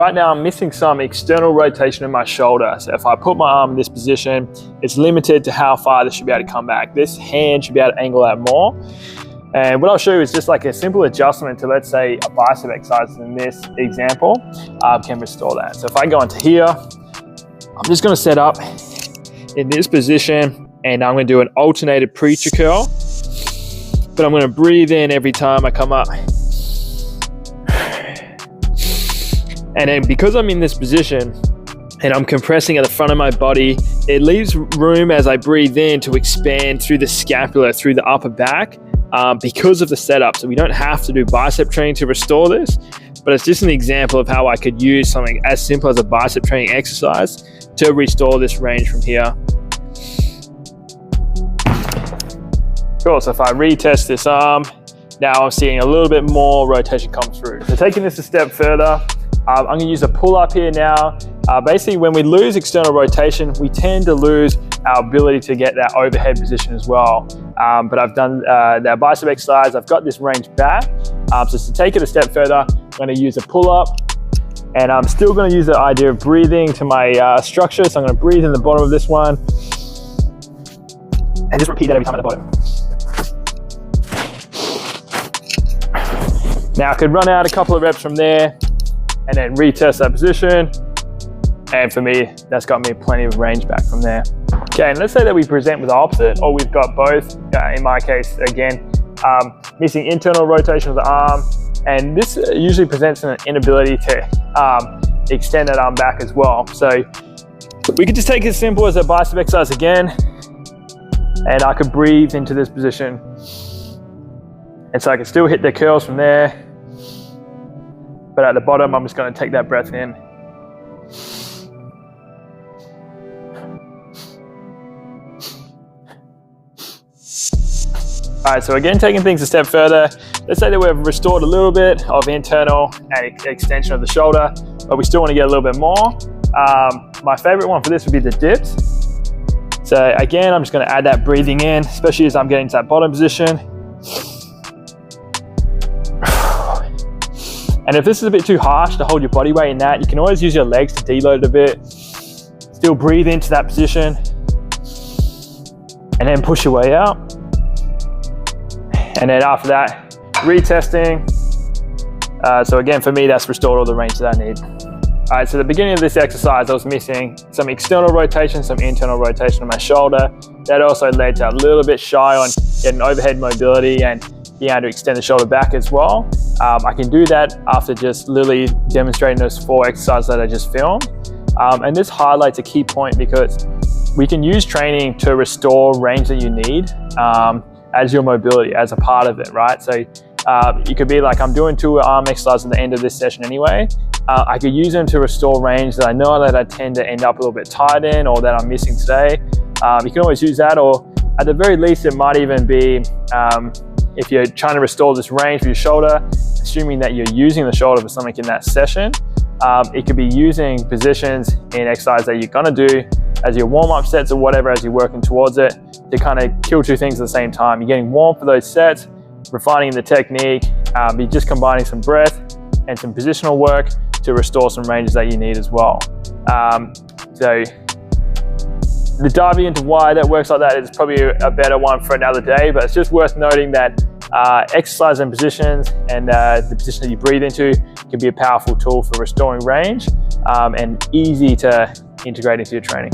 Right now I'm missing some external rotation in my shoulder. So if I put my arm in this position, it's limited to how far this should be able to come back. This hand should be able to angle out more. And what I'll show you is just like a simple adjustment to, let's say, a bicep exercise in this example, can restore that. So if I go into here, I'm just gonna set up in this position and I'm gonna do an alternated preacher curl, but I'm gonna breathe in every time I come up. And then because I'm in this position and I'm compressing at the front of my body, it leaves room as I breathe in to expand through the scapula, through the upper back, because of the setup. So we don't have to do bicep training to restore this, but it's just an example of how I could use something as simple as a bicep training exercise to restore this range from here. Cool, so if I retest this arm, now I'm seeing a little bit more rotation come through. So taking this a step further, I'm going to use a pull-up here now. Basically, when we lose external rotation, we tend to lose our ability to get that overhead position as well. But I've done that bicep exercise. I've got this range back. So to take it a step further, I'm going to use a pull-up. And I'm still going to use the idea of breathing to my structure. So I'm going to breathe in the bottom of this one. And just repeat that every time at the bottom. Now I could run out a couple of reps from there and then retest that position. And for me, that's got me plenty of range back from there. Okay, and let's say that we present with the opposite, or we've got both. In my case, again, missing internal rotation of the arm. And this usually presents an inability to extend that arm back as well. So we could just take it as simple as a bicep exercise again. And I could breathe into this position. And so I can still hit the curls from there. But at the bottom, I'm just going to take that breath in. All right, so again, taking things a step further, let's say that we've restored a little bit of internal and extension of the shoulder, but we still want to get a little bit more. My favorite one for this would be the dips. So again, I'm just going to add that breathing in, especially as I'm getting to that bottom position. And if this is a bit too harsh to hold your body weight in that, you can always use your legs to deload it a bit. Still breathe into that position. And then push your way out. And then after that, retesting. So again, for me, that's restored all the range that I need. All right, so the beginning of this exercise, I was missing some external rotation, some internal rotation on my shoulder. That also led to a little bit shy on getting overhead mobility and being able to extend the shoulder back as well. I can do that after just literally demonstrating those 4 exercises that I just filmed. And this highlights a key point because we can use training to restore range that you need as your mobility, as a part of it, right? So you could be like, I'm doing 2 arm exercises at the end of this session anyway. I could use them to restore range that I know that I tend to end up a little bit tight in or that I'm missing today. You can always use that, or at the very least, it might even be if you're trying to restore this range for your shoulder, assuming that you're using the shoulder for something in that session, it could be using positions in exercise that you're gonna do as your warm-up sets or whatever as you're working towards it to kind of kill 2 things at the same time. You're getting warm for those sets, refining the technique, you're just combining some breath and some positional work to restore some ranges that you need as well. So the diving into why that works like that is probably a better one for another day, but it's just worth noting that exercise and positions and the position that you breathe into can be a powerful tool for restoring range and easy to integrate into your training.